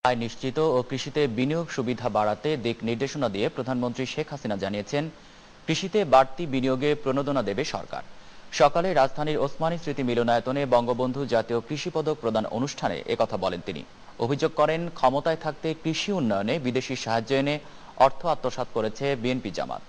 আয় নিশ্চিত ও কৃষিতে বিনিয়োগ সুবিধা বাড়াতে দিক নির্দেশনা দিয়ে প্রধানমন্ত্রী শেখ হাসিনা জানিয়েছেন, কৃষিতে বাড়তি বিনিয়োগে প্রণোদনা দেবে সরকার। সকালে রাজধানীর ওসমানী স্মৃতি মিলনায়তনে বঙ্গবন্ধু জাতীয় কৃষি পদক প্রদান অনুষ্ঠানে একথা বলেন তিনি। অভিযোগ করেন, ক্ষমতায় থাকতে কৃষি উন্নয়নে বিদেশি সাহায্য এনে অর্থ আত্মসাৎ করেছে বিএনপি জামাত।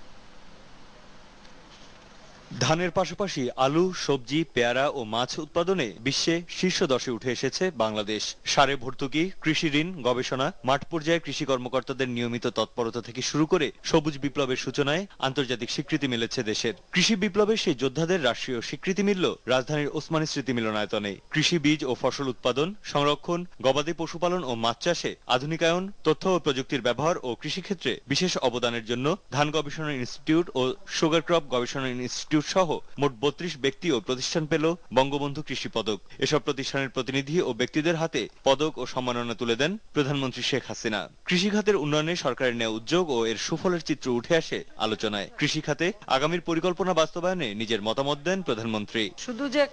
ধানের পাশাপাশি আলু, সবজি, পেয়ারা ও মাছ উৎপাদনে বিশ্বে শীর্ষ 10-এ উঠে এসেছে বাংলাদেশ। সারে ভর্তুকি, কৃষি ঋণ, গবেষণা, মাঠ পর্যায়ে কৃষি কর্মকর্তাদের নিয়মিত তৎপরতা থেকে শুরু করে সবুজ বিপ্লবের সূচনায় আন্তর্জাতিক স্বীকৃতি মিলেছে দেশের। কৃষি বিপ্লবের সেই যোদ্ধাদের রাষ্ট্রীয় স্বীকৃতি মিলল রাজধানীর ওসমানী স্মৃতি মিলনায়তনে। কৃষি বীজ ও ফসল উৎপাদন, সংরক্ষণ, গবাদি পশুপালন ও মাছ চাষে আধুনিকায়ন, তথ্য ও প্রযুক্তির ব্যবহার ও কৃষিক্ষেত্রে বিশেষ অবদানের জন্য ধান গবেষণা ইনস্টিটিউট ও সুগার ক্রপ গবেষণা ইনস্টিটিউট সহ মোট 32 ব্যক্তি ও প্রতিষ্ঠান পেল বঙ্গবন্ধু কৃষি পদক। এসব প্রতিষ্ঠানের প্রতিনিধি ও ব্যক্তিদের হাতে পদক ও সম্মাননা তুলে দেন প্রধানমন্ত্রী শেখ হাসিনা। কৃষি খাতের উন্নয়নে সরকারের নেওয়া উদ্যোগ ও এর সুফলের চিত্র উঠে আসে আলোচনায়। কৃষি খাতে আগামীর পরিকল্পনা বাস্তবায়নে নিজের মতামত দেন প্রধানমন্ত্রী। শুধু যে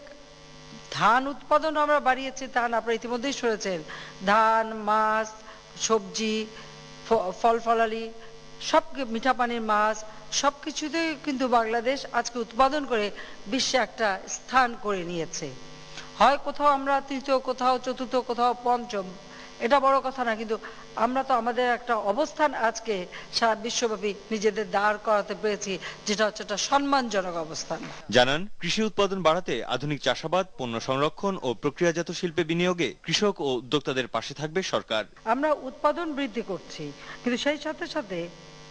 ধান উৎপাদন আমরা বাড়িয়েছি তা না, আপনারা ইতিমধ্যেই শুনেছেন, ধান, মাছ, সবজি, ফল ফলালি, সব মিঠা পানির মাছ, সবকিছুতেই কিন্তু বাংলাদেশ আজকে উৎপাদন করে বিশ্বে একটা স্থান করে নিয়েছে। হয় কোথাও আমরা তৃতীয়, কোথাও চতুর্থ, কোথাও পঞ্চম, এটা বড় কথা না, কিন্তু আমরা তো আমাদের একটা অবস্থান আজকে সারা বিশ্বব্যাপী নিজেদের দাঁড় করাতে পেরেছি, যেটা হচ্ছে একটা সম্মানজনক অবস্থান। জানান, কৃষি উৎপাদন বাড়াতে আধুনিক চাষাবাদ, পণ্য সংরক্ষণ ও প্রক্রিয়াজাত শিল্পে বিনিয়োগে কৃষক ও উদ্যোক্তাদের পাশে থাকবে সরকার। আমরা উৎপাদন বৃদ্ধি করছি, কিন্তু সেই সাথে সাথে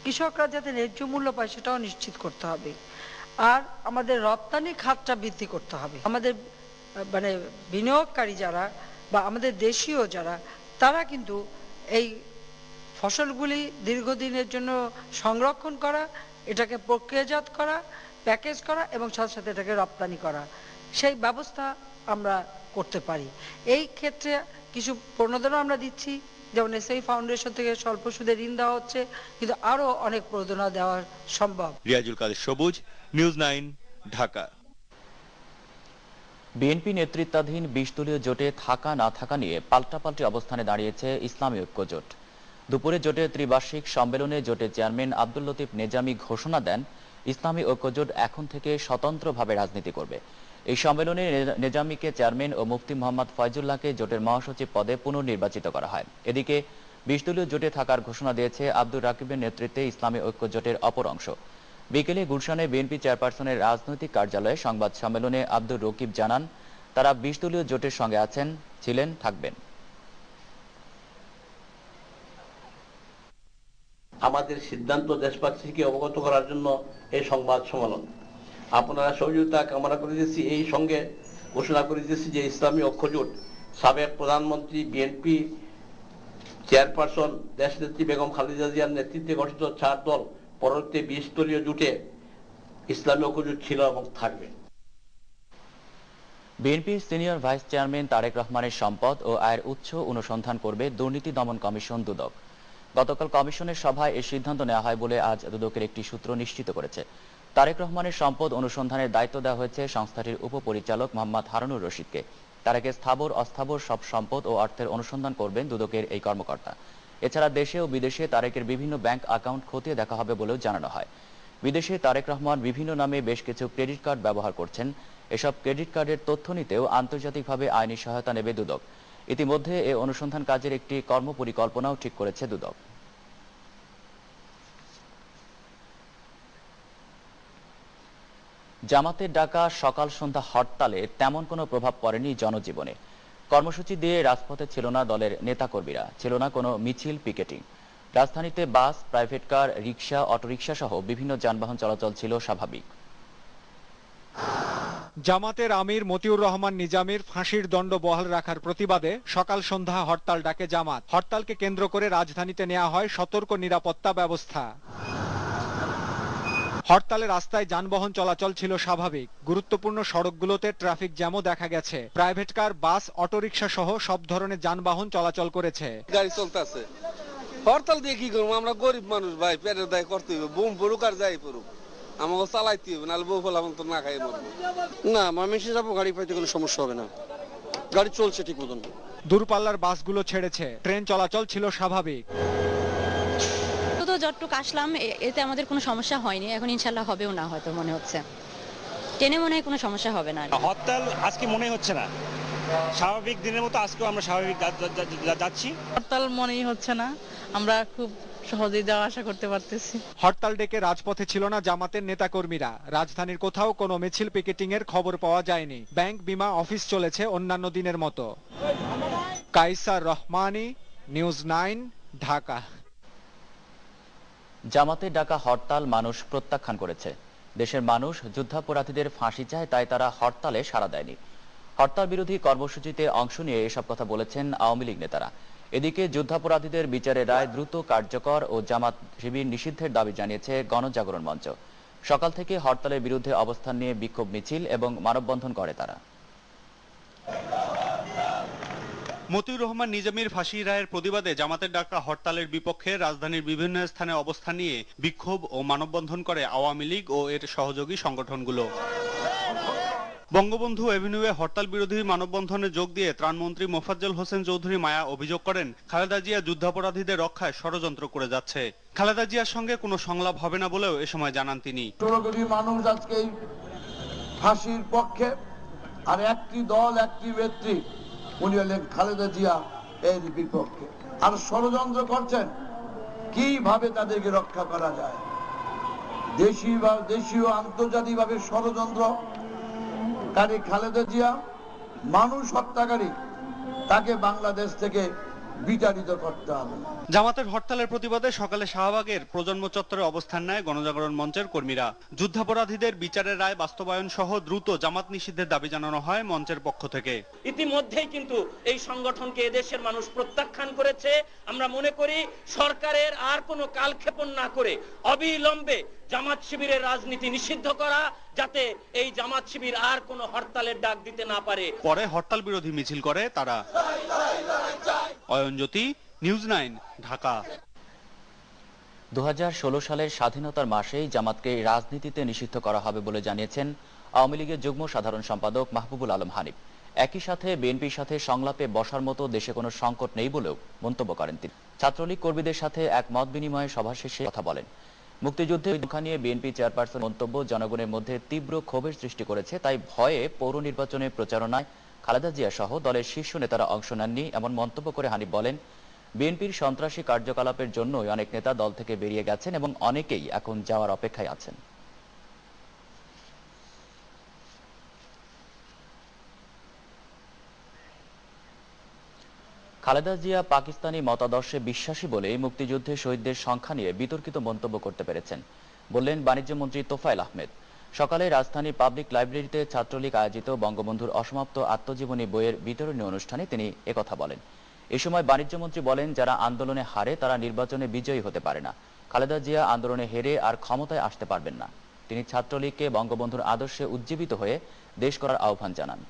কৃষকরা যাতে ন্যায্য মূল্য পায় সেটাও নিশ্চিত করতে হবে। আর আমাদের রপ্তানি খাতটা বৃদ্ধি করতে হবে। আমাদের মানে বিনিয়োগকারী যারা বা আমাদের দেশীয় যারা, তারা কিন্তু এই ফসলগুলি দীর্ঘদিনের জন্য সংরক্ষণ করা, এটাকে প্রক্রিয়াজাত করা, প্যাকেজ করা এবং সাথে সাথে এটাকে রপ্তানি করা, সেই ব্যবস্থা আমরা করতে পারি। এই ক্ষেত্রে কিছু প্রণোদনা আমরা দিচ্ছি, যেমন এসআই ফাউন্ডেশন থেকে স্বল্প সুদে ঋণ দেওয়া হচ্ছে, কিন্তু আরো অনেক প্রণোদনা দেওয়া সম্ভব। রিয়াজুল কাদের সবুজ, নিউজ 9, ঢাকা। বিএনপি নেতৃত্বাধীন 20 দলীয় জোটে থাকা না থাকা নিয়ে পাল্টাপাল্টি অবস্থানে দাঁড়িয়েছে ইসলামী ঐক্য জোট। দুপুরে জোটের ত্রিবার্ষিক সম্মেলনে জোটের চেয়ারম্যান আব্দুল লতিফ নেজামী ঘোষণা দেন, ইসলামী ঐক্য জোট এখন থেকে স্বতন্ত্রভাবে রাজনীতি করবে। এই সম্মেলনে নেজামীকে চেয়ারম্যান ও মুফতি মোহাম্মদ ফয়জুল্লাহকে জোটের মহাসচিব পদে পুনর্নির্বাচিত করা হয়। এদিকে 20 দলীয় জোটে থাকার ঘোষণা দিয়েছে আব্দুর রাকিবের নেতৃত্বে ইসলামী ঐক্য জোটের অপর অংশ। বিকেলে গুলশানে বিএনপি চেয়ারপারসনের রাজনৈতিক কার্যালয়ে সংবাদ সম্মেলনে আব্দুর রকিব জানান, তারা 20 দলীয় জোটের সঙ্গে আছেন, ছিলেন, থাকবেন। আমাদের সিদ্ধান্ত দেশবাসীকে অবগত করার জন্য এই সংবাদ সম্মেলন। আপনারা সহযোগিতা কামনা করিতেছি। এই সঙ্গে ঘোষণা করিতেছি যে ইসলামী ঐক্য জোট সাবেক প্রধানমন্ত্রী, বিএনপি চেয়ারপারসন দেশনেত্রী বেগম খালেদা জিয়ার নেতৃত্বে গঠিত 4 দল পরবর্তী 20 দলীয় জোটে ইসলামী ঐক্য জোট ছিল এবং থাকবে। বিএনপির সিনিয়র ভাইস চেয়ারম্যান তারেক রহমানের সম্পদ ও আয়ের উৎস অনুসন্ধান করবে দুর্নীতি দমন কমিশন দুদক। গতকাল কমিশনের সভায় এ সিদ্ধান্ত নেওয়া হয় বলে আজ দুদকের একটি সূত্র নিশ্চিত করেছে। তারেক রহমানের সম্পদ অনুসন্ধানের দায়িত্ব দেওয়া হয়েছে সংস্থাটির উপপরিচালক মোহাম্মদ হারুনুর রশিদকে। তারেকের স্থাবর অস্থাবর সব সম্পদ ও অর্থের অনুসন্ধান করবেন দুদকের এই কর্মকর্তা। এছাড়া দেশে ও বিদেশে তারেকের বিভিন্ন ব্যাংক অ্যাকাউন্ট খতিয়ে দেখা হবে বলেও জানানো হয়। বিদেশে তারেক রহমান বিভিন্ন নামে বেশ কিছু ক্রেডিট কার্ড ব্যবহার করছেন। এসব ক্রেডিট কার্ডের তথ্য নিতেও আন্তর্জাতিকভাবে আইনি সহায়তা নেবে দুদক। ইতিমধ্যে এ অনুসন্ধান কাজের একটি কর্মপরিকল্পনাও ঠিক করেছে দুদক। জামাতের ডাকা সকাল সন্ধ্যা হরতালে তেমন কোনো প্রভাব পড়েনি জনজীবনে। কর্মসূচি দিয়ে রাজপথে ছিল না দলের নেতাকর্মীরা, ছিল না কোনো মিছিল, পিকেটিং। রাজধানীতে বাস, প্রাইভেট কার, রিক্সা, অটোরিক্সা সহ বিভিন্ন যানবাহন চলাচল ছিল স্বাভাবিক। জামাতের আমির মতিউর রহমান নিজামীর ফাঁসির দণ্ড বহাল রাখার প্রতিবাদে সকাল সন্ধ্যা হরতাল ডাকে জামাত। হরতালকে কেন্দ্র করে রাজধানীতে নেওয়া হয় সতর্ক নিরাপত্তা ব্যবস্থা। হরতালে রাস্তায় যানবাহন চলাচল ছিল স্বাভাবিক। গুরুত্বপূর্ণ সড়কগুলোতে ট্রাফিক জ্যামও দেখা গেছে। প্রাইভেট কার, বাস, অটোরিক্সা সহ সব ধরনের যানবাহন চলাচল করেছে। গাড়ি চলতেছে। হরতাল দিয়ে কি করবো? আমরা গরিব মানুষ ভাই, পেটের দায় করতে হবে। বুম পড়ুক আর যাই পড়ুক, আমাকে চালাইতে হবে, নাহলে বউ ফেলাম তো না খাই মরবো। না, ময়মনসিংহে যাবো, গাড়ি পাইতে কোনো সমস্যা হবে না, গাড়ি চলছে ঠিক মতন। দূরপাল্লার বাসগুলো ছেড়েছে, ট্রেন চলাচল ছিল স্বাভাবিক। তো যতটুক আসলাম এতে আমাদের কোনো সমস্যা হয়নি, এখন ইনশাল্লাহ হবেও না, হয়তো মনে হচ্ছে ট্রেনে মনে হয় কোনো সমস্যা হবে না। হরতাল আজকে মনে হচ্ছে না, স্বাভাবিক দিনের মতো আজকেও আমরা স্বাভাবিক যাচ্ছি। হরতাল মনেই হচ্ছে না, আমরা খুব সহজেই যাওয়া আসা করতে পারতেছি। হরতাল ডেকে রাজপথে ছিল না জামাতের নেতাকর্মীরা। রাজধানীর কোথাও কোনো মিছিল পিকেটিং এর খবর পাওয়া যায়নি। ব্যাংক, বিমা, অফিস চলেছে অন্যান্য দিনের মতো। কাইসার রহমানী, নিউজ 9, ঢাকা। জামাতের ডাকা হরতাল মানুষ প্রত্যাখ্যান করেছে। দেশের মানুষ যুদ্ধাপরাধীদের ফাঁসি চায়, তাই তারা হরতালে সাড়া দেয়নি। হরতাল বিরোধী কর্মসূচিতে অংশ নিয়ে এসব কথা বলেছেন আওয়ামী লীগ নেতারা। এদিকে যুদ্ধাপরাধীদের বিচারের রায় দ্রুত কার্যকর ও জামাত শিবির নিষিদ্ধের দাবি জানিয়েছে গণজাগরণ মঞ্চ। সকাল থেকে হরতালের বিরুদ্ধে অবস্থান নিয়ে বিক্ষোভ মিছিল এবং মানববন্ধন করে তারা। মতিউর রহমান নিজামীর ফাঁসি রায়ের প্রতিবাদে জামাতের ডাকা হরতালের বিপক্ষে রাজধানীর বিভিন্ন স্থানে অবস্থান নিয়ে বিক্ষোভ ও মানববন্ধন করে আওয়ামী লীগ ও এর সহযোগী সংগঠনগুলো। বঙ্গবন্ধু এভিনিউয়ে হরতাল বিরোধী মানববন্ধনে যোগ দিয়ে ত্রাণমন্ত্রী মোফাজ্জল হোসেন চৌধুরী মায়া অভিযোগ করেন, খালেদা জিয়া যুদ্ধাপরাধীদের রক্ষায় ষড়যন্ত্র করে যাচ্ছে। খালেদা জিয়ার সঙ্গে কোনো সংলাপ হবে না বলেও এ সময় জানান তিনি। 16 কোটি মানুষ আজকে ফাঁসির পক্ষে, আর একটি দল, একটি ব্যক্তি, উনি হলেন খালেদা জিয়া, এর বিপক্ষে। আর ষড়যন্ত্র করছেন কিভাবে তাদেরকে রক্ষা করা যায়। দেশীয় আন্তর্জাতিকভাবে ষড়যন্ত্রকারী খালেদা জিয়া, মানুষ হত্যাকারী, তাকে বাংলাদেশ থেকে বিতাড়িত করতে হবে। জামাতের হরতালের প্রতিবাদে সকালে শাহবাগের প্রজন্ম চত্বরে অবস্থান নেয় গণজাগরণ মঞ্চের কর্মীরা। যুদ্ধাপরাধীদের বিচারের রায় বাস্তবায়ন সহ দ্রুত জামাত নিষিদ্ধের দাবি জানানো হয় মঞ্চের পক্ষ থেকে। ইতিমধ্যেই কিন্তু এই সংগঠনকে এদেশের মানুষ প্রত্যাখ্যান করেছে। আমরা মনে করি সরকারের আর কোনো কালক্ষেপণ না করে অবিলম্বে জামাত শিবিরের রাজনীতি নিষিদ্ধ করা, যাতে এই জামাত শিবির আর কোনো হরতালের ডাক দিতে না পারে। পরে হরতাল বিরোধী মিছিল করে তারা। অয়নজ্যোতি, নিউজ 9, ঢাকা। 2016 সালের স্বাধীনতার মাসেই জামাতকে রাজনীতিতে নিষিদ্ধ করা হবে বলে জানিয়েছেন আওয়ামী লীগের যুগ্ম সাধারণ সম্পাদক মাহবুবুল আলম হানিফ। একই সাথে বিএনপির সাথে সংলাপে বসার মতো দেশে কোনো সংকট নেই বলেও মন্তব্য করেন তিনি। ছাত্রলীগ কর্মীদের সাথে এক মত বিনিময়ে সভা শেষে কথা বলেন। মুক্তিযুদ্ধের সংখ্যা নিয়ে বিএনপি চেয়ারপারসন মন্তব্য জনগণের মধ্যে তীব্র ক্ষোভের সৃষ্টি করেছে, তাই ভয়ে পৌর নির্বাচনের প্রচারণায় খালেদা জিয়া সহ দলের শীর্ষ নেতারা অংশ নেননি, এমন মন্তব্য করে হানিফ বলেন, বিএনপির সন্ত্রাসী কার্যকলাপের জন্যই অনেক নেতা দল থেকে বেরিয়ে গেছেন এবং অনেকেই এখন যাওয়ার অপেক্ষায় আছেন। খালেদা জিয়া পাকিস্তানি মতাদর্শে বিশ্বাসী বলে মুক্তিযুদ্ধে শহীদদের সংখ্যা নিয়ে বিতর্কিত মন্তব্য করতে পেরেছেন, বললেন বাণিজ্য মন্ত্রী তোফায়েল আহমেদ। সকালে রাজধানীর পাবলিক লাইব্রেরিতে ছাত্রলীগ আয়োজিত বঙ্গবন্ধুর অসমাপ্ত আত্মজীবনী বইয়ের বিতরণী অনুষ্ঠানে তিনি একথা বলেন। এ সময় বাণিজ্য মন্ত্রী বলেন, যারা আন্দোলনে হারে তারা নির্বাচনে বিজয়ী হতে পারে না। খালেদা জিয়া আন্দোলনে হেরে আর ক্ষমতায় আসতে পারবেন না। তিনি ছাত্রলীগকে বঙ্গবন্ধুর আদর্শে উজ্জীবিত হয়ে দেশ করার আহ্বান জানান।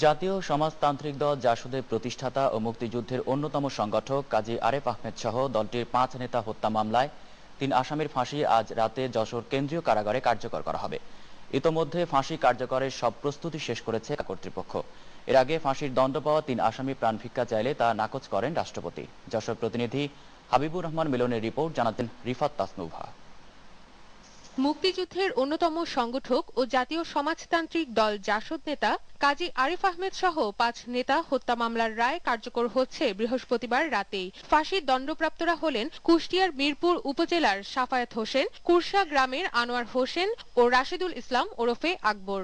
জাতীয় সমাজতান্ত্রিক দল জাসদের প্রতিষ্ঠাতা ও মুক্তিযুদ্ধের অন্যতম সংগঠক কাজী আরেফ আহমেদ সহ দলটির 5 নেতা হত্যা মামলায় 3 আসামির ফাঁসি আজ রাতে যশোর কেন্দ্রীয় কারাগারে কার্যকর করা হবে। ইতোমধ্যে ফাঁসি কার্যকরের সব প্রস্তুতি শেষ করেছে কর্তৃপক্ষ। এর আগে ফাঁসির দণ্ড পাওয়া 3 আসামি প্রাণ ভিক্ষা চাইলে তা নাকচ করেন রাষ্ট্রপতি। যশোর প্রতিনিধি হাবিবুর রহমান মিলনের রিপোর্ট, জানাতেন রিফাত তাসনুভা। মুক্তিযুদ্ধের অন্যতম সংগঠক ও জাতীয় সমাজতান্ত্রিক দল জাসদ নেতা কাজী আরিফ আহমেদ সহ 5 নেতা হত্যা মামলার রায় কার্যকর হচ্ছে বৃহস্পতিবার রাতেই। ফাঁসির দণ্ডপ্রাপ্তরা হলেন কুষ্টিয়ার মিরপুর উপজেলার সাফায়াত হোসেন, কুরসা গ্রামের আনোয়ার হোসেন ও রাশেদুল ইসলাম ওরফে আকবর।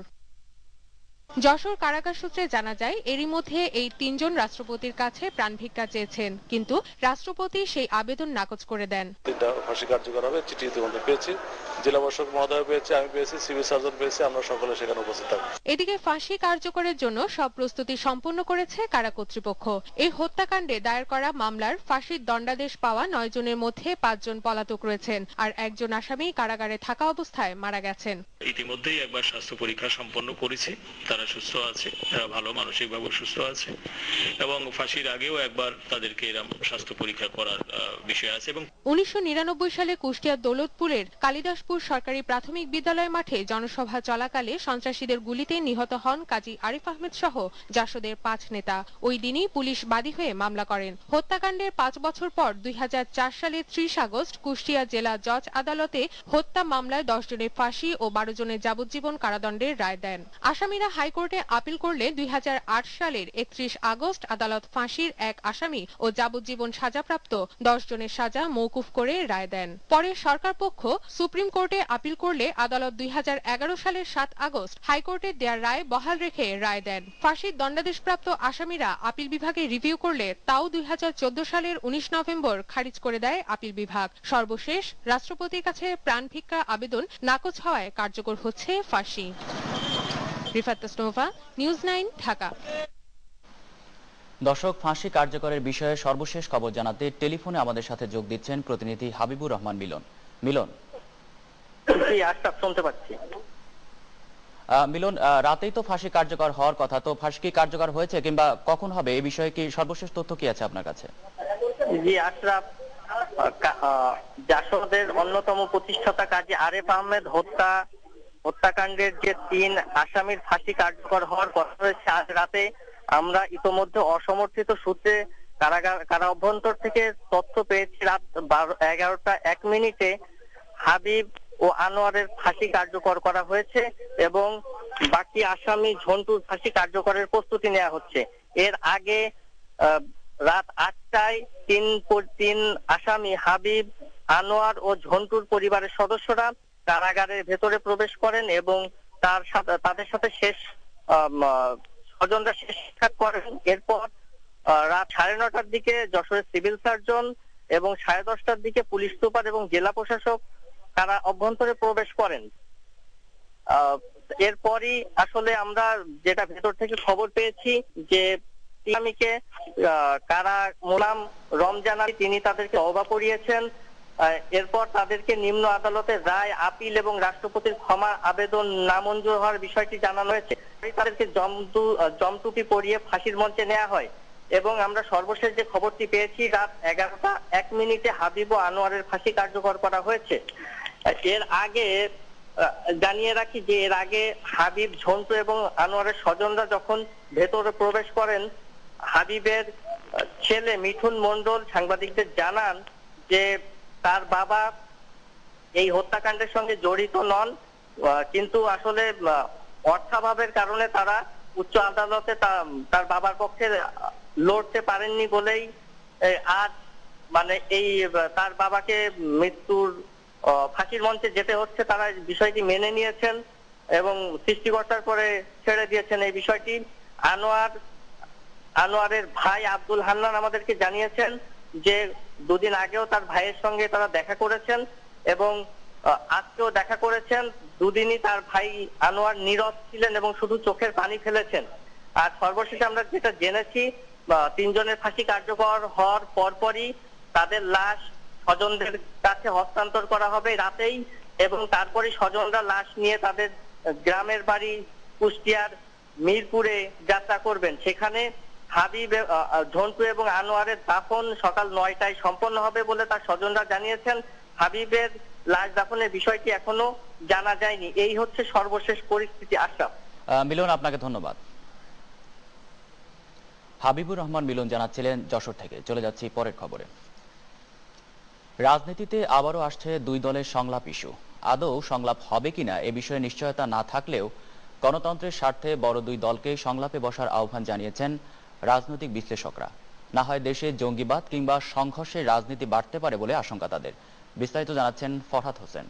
যশোর কারাগার সূত্রে জানা যায়, এরই মধ্যে এই 3 জন রাষ্ট্রপতির কাছে প্রাণ ভিক্ষা চেয়েছেন, কিন্তু রাষ্ট্রপতি সেই আবেদন নাকচ করে দেন। ফাঁসি কার্যকর হবে চিঠি ইতিমধ্যে পেয়েছি, জেলা প্রশাসক মহোদয় পেয়েছে, আমি পেয়েছি, সিভিল সার্জন পেয়েছি, আমরা সকলে সেখানে উপস্থিত থাকবো। এদিকে ফাঁসি কার্যকরের জন্য সব প্রস্তুতি সম্পন্ন করেছে কারা কর্তৃপক্ষ। এই হত্যাকাণ্ডে দায়ের করা মামলার ফাঁসির দণ্ডাদেশ পাওয়া 9 জনের মধ্যে 5 জন পলাতক রয়েছেন, আর একজন আসামি কারাগারে থাকা অবস্থায় মারা গেছেন। ইতিমধ্যেই একবার স্বাস্থ্য পরীক্ষা সম্পন্ন করেছি, তারা সুস্থ আছে, তারা ভালো মানসিকভাবে সুস্থ আছে, এবং ফাঁসির আগেও একবার তাদেরকে এরকম স্বাস্থ্য পরীক্ষা করার বিষয় আছে। এবং 1999 সালে কুষ্টিয়ার দৌলতপুরের কালিদাসপুর সরকারি প্রাথমিক বিদ্যালয় মাঠে জনসভা চলাকালে সন্ত্রাসীদের গুলিতে নিহত হন কাজী আরিফ আহমেদ সহ জাসদের 5 নেতা। ওই দিনই পুলিশ বাদী হয়ে মামলা করেন। হত্যাকাণ্ডের 5 বছর পর 2004 সালে 30 আগস্ট কুষ্টিয়া জেলা জজ আদালতে হত্যা মামলায় 10 জনের ফাঁসি ও 12 জনের যাবজ্জীবন কারাদণ্ডের রায় দেন। আসামিরা হাইকোর্টে আপিল করলে 2008 সালের 31 আগস্ট আদালত ফাঁসির এক আসামি ও যাবজ্জীবন সাজাপ্রাপ্ত 10 জনের সাজা মওকুফ করে রায় দেন। পরে সরকার পক্ষ সুপ্রিম কোর্টে আপিল করলে আদালত 2011 সালের 7 আগস্ট হাইকোর্টের দেয়া রায় বহাল রেখে রায় দেন। ফাঁসির দণ্ডাদেশপ্রাপ্ত আসামিরা আপিল বিভাগে রিভিউ করলে তাও 2014 সালের 19 নভেম্বর খারিজ করে দেয় আপিল বিভাগ। সর্বশেষ রাষ্ট্রপতির কাছে প্রাণ ভিক্ষা আবেদন নাকচ হওয়ায় কার্যকর হচ্ছে ফাঁসি। রিফাত তাসনোভা, নিউজ 9, ঢাকা। দর্শক, ফাঁসি কার্যকরের বিষয়ে সর্বশেষ খবর জানাতে টেলিফোনে আমাদের সাথে যোগ দিচ্ছেন প্রতিনিধি হাবিবুর রহমান মিলন। মিলন, শুনতে পাচ্ছি। মিলন, রাতেই তো ফাঁসি কার্যকর হওয়ার কথা, তো ফাঁসি কি কার্যকর হয়েছে কিংবা কখন হবে, এই বিষয়ে কি সর্বশেষ তথ্য কি আছে আপনার কাছে? জি আশরাফ, জাসদের অন্যতম প্রতিষ্ঠাতা কাজী আরিফ আহমেদ হত্যাকাণ্ডের যে 3 আসামির ফাঁসি কার্যকর হওয়ার কথা রয়েছে আজ রাতে, আমরা ইতোমধ্যে অসমর্থিত সূত্রে কারা অভ্যন্তর থেকে তথ্য পেয়েছি রাত 11টা 1 মিনিটে হাবিব ও আনোয়ারের ফাঁসি কার্যকর করা হয়েছে এবং বাকি আসামি ঝন্টুর ফাঁসি কার্যকরের প্রস্তুতি নেওয়া হচ্ছে। এর আগে রাত 8টায় 3 আসামি হাবিব, আনোয়ার ও ঝন্টুর পরিবারের সদস্যরা কারাগারের ভেতরে প্রবেশ করেন এবং তাদের সাথে স্বজনরা শেষ সাক্ষাৎ করেন। এরপর রাত 9:30টার দিকে যশোরের সিভিল সার্জন এবং 10:30টার দিকে পুলিশ সুপার এবং জেলা প্রশাসক কারা অভ্যন্তরে প্রবেশ করেন। এরপরই আসলে আমরা যেটা ভেতর থেকে খবর পেয়েছি যে আসামিকে কারা মোলাম রমজান আলী তিনি তাদেরকে তওবা পড়িয়েছেন। এরপর তাদেরকে নিম্ন আদালতের রায়, আপিল এবং রাষ্ট্রপতির ক্ষমা আবেদন নামঞ্জুর হওয়ার বিষয়টি জানানো হয়েছে। তাদেরকে জমটুপি পরিয়ে ফাঁসির মঞ্চে নেওয়া হয় এবং আমরা সর্বশেষ যে খবরটি পেয়েছি রাত 11টা 1 মিনিটে হাবিব ও আনোয়ারের ফাঁসি কার্যকর করা হয়েছে। এর আগে জানিয়ে রাখি যে এর আগে হাবিব, ঝন্টু এবং আনোয়ারের স্বজনরা যখন ভেতরে প্রবেশ করেন, হাবিবের ছেলে মিঠুন মণ্ডল সাংবাদিকদের জানান যে তার বাবা এই হত্যাকাণ্ডের সঙ্গে জড়িত নন, কিন্তু আসলে অর্থাভাবের কারণে তারা উচ্চ আদালতে তার বাবার পক্ষে লড়তে পারেননি বলেই আজ এই তার বাবাকে মৃত্যুর ফাঁসির মঞ্চে যেতে হচ্ছে। তারা বিষয়টি মেনে নিয়েছেন এবং সৃষ্টিকর্তার করে ছেড়ে দিয়েছেন এই বিষয়টি। আনোয়ারের ভাই আব্দুল হান্নান আমাদেরকে জানিয়েছেন যে 2 দিন আগেও তার ভাইয়ের সঙ্গে তারা দেখা করেছেন এবং আজকেও দেখা করেছেন। 2 দিনই তার ভাই আনোয়ার নীরব ছিলেন এবং শুধু চোখের পানি ফেলেছেন। আর সর্বশেষে আমরা যেটা জেনেছি 3 জনের ফাঁসি কার্যকর হওয়ার পরপরই তাদের লাশ স্বজনদের কাছে হস্তান্তর করা হবে রাতেই এবং তারপরে স্বজনরা লাশ নিয়ে তাদের গ্রামের বাড়ি কুষ্টিয়ার মিরপুরে যাত্রা করবেন। সেখানে হাবিব, ঝন্টু এবং আনোয়ারের দাফন সকাল 9টায় সম্পন্ন হবে বলে তার স্বজনরা জানিয়েছেন। হাবিবের লাশ দাফনের বিষয়টি এখনো জানা যায়নি। এই হচ্ছে সর্বশেষ পরিস্থিতি। আশরাফ, মিলন, আপনাকে ধন্যবাদ। হাবিবুর রহমান মিলন জানাচ্ছিলেন যশোর থেকে। চলে যাচ্ছি পরের খবরে। রাজনীতিতে আবারও আসছে 2 দলের সংলাপ ইস্যু। আদৌ সংলাপ হবে কিনা এ বিষয়ে নিশ্চয়তা না থাকলেও গণতন্ত্রের স্বার্থে বড় 2 দলকে সংলাপে বসার আহ্বান জানিয়েছেন রাজনৈতিক বিশ্লেষকরা। না হয় দেশে জঙ্গিবাদ কিংবা সংঘর্ষের রাজনীতি বাড়তে পারে বলে আশঙ্কা তাদের। বিস্তারিত জানাচ্ছেন ফরহাদ হোসেন।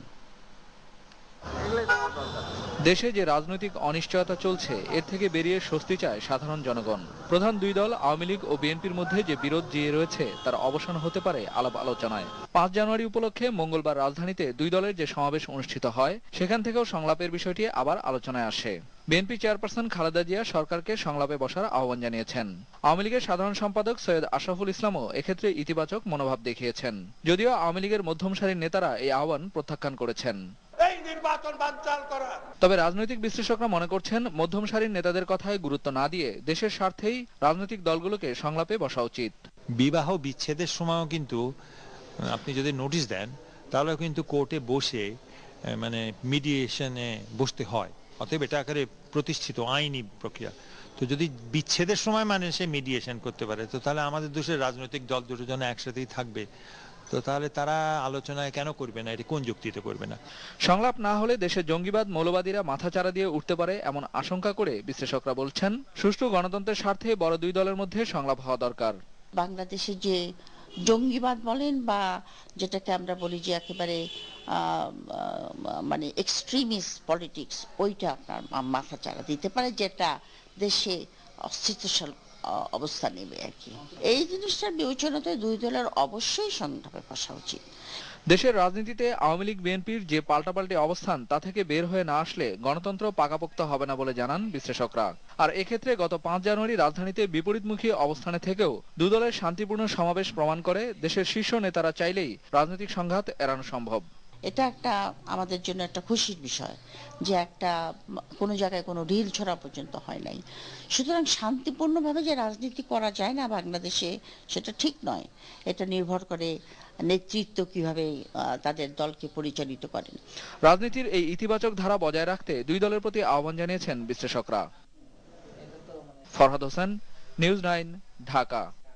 দেশে যে রাজনৈতিক অনিশ্চয়তা চলছে এর থেকে বেরিয়ে স্বস্তি চায় সাধারণ জনগণ। প্রধান দুই দল আওয়ামী লীগ ও বিএনপির মধ্যে যে বিরোধ জিয়ে রয়েছে তার অবসান হতে পারে আলাপ আলোচনায়। 5 জানুয়ারি উপলক্ষে মঙ্গলবার রাজধানীতে দুই দলের যে সমাবেশ অনুষ্ঠিত হয় সেখান থেকেও সংলাপের বিষয়টি আবার আলোচনায় আসে। বিএনপি চেয়ারপারসন খালেদা জিয়া সরকারকে সংলাপে বসার আহ্বান জানিয়েছেন। আওয়ামী লীগের সাধারণ সম্পাদক সৈয়দ আশরাফুল ইসলামও এক্ষেত্রে ইতিবাচক মনোভাব দেখিয়েছেন, যদিও আওয়ামী লীগের মধ্যম সারির নেতারা এই আহ্বান প্রত্যাখ্যান করেছেন। তবে রাজনৈতিক বিশ্লেষকরা মনে করছেন মধ্যম সারির নেতাদের কথায় গুরুত্ব না দিয়ে দেশের স্বার্থেই রাজনৈতিক দলগুলোকে সংলাপে বসা উচিত। বিবাহ বিচ্ছেদের সময়ও কিন্তু আপনি যদি নোটিশ দেন তাহলে কিন্তু কোর্টে বসে মানে মিডিয়েশনে বসতে হয়। অতএব এটা আকারে প্রতিষ্ঠিত আইনি প্রক্রিয়া। তো যদি বিচ্ছেদের সময় মানে সে মিডিয়েশন করতে পারে তো তাহলে আমাদের দেশের রাজনৈতিক দল দুটো জন একসাথেই থাকবে, তো তাহলে তারা আলোচনায় কেন করবে না? এটা কোন যুক্তিতে করবে না? সংলাপ না হলে দেশে জঙ্গিবাদ মৌলবাদীরা মাথাচাড়া দিয়ে উঠতে পারে এমন আশঙ্কা করে বিশ্লেষকরা বলছেন সুষ্ঠু গণতন্ত্রের স্বার্থে বড় দুই দলের মধ্যে সংলাপ হওয়া দরকার। বাংলাদেশে যে জঙ্গিবাদ বলেন বা যেটাকে আমরা বলি যে একেবারে মানে এক্সট্রিমিস্ট পলিটিক্স, ওইটা আপনার মাথাচাড়া দিতে পারে, যেটা দেশে অস্থিতিশীল অবস্থা নেবে আর কি। এই জিনিসটার বিবেচনাতে দুই দলের অবশ্যই সংলাপে বসা উচিত। দেশের রাজনীতিতে আওয়ামী লীগ বিএনপির যে পাল্টাপাল্টি অবস্থান তা থেকে বের হয়ে না আসলে গণতন্ত্র পাকাপোক্ত হবে না বলে জানান বিশ্লেষকরা। আর এক্ষেত্রে গত 5 জানুয়ারি রাজধানীতে বিপরীতমুখী অবস্থানে থেকেও দুই দলের শান্তিপূর্ণ সমাবেশ প্রমাণ করে দেশের শীর্ষ নেতারা চাইলেই রাজনৈতিক সংঘাত এড়ানো সম্ভব। এটা একটা আমাদের জন্য একটা খুশির বিষয় যে একটা কোনো জায়গায় কোনো ঢিল ছড়া পর্যন্ত হয় নাই। সুতরাং শান্তিপূর্ণভাবে যে রাজনীতি করা যায় না বাংলাদেশে সেটা ঠিক নয়। এটা নির্ভর করে নেতৃত্ব কিভাবে তাদের দলকে পরিচালিত করেন। রাজনীতির এই ইতিবাচক ধারা বজায় রাখতে দুই দলের প্রতি আহ্বান জানিয়েছেন বিশ্লেষকরা। ফরহাদ হোসেন, নিউজ 9, ঢাকা।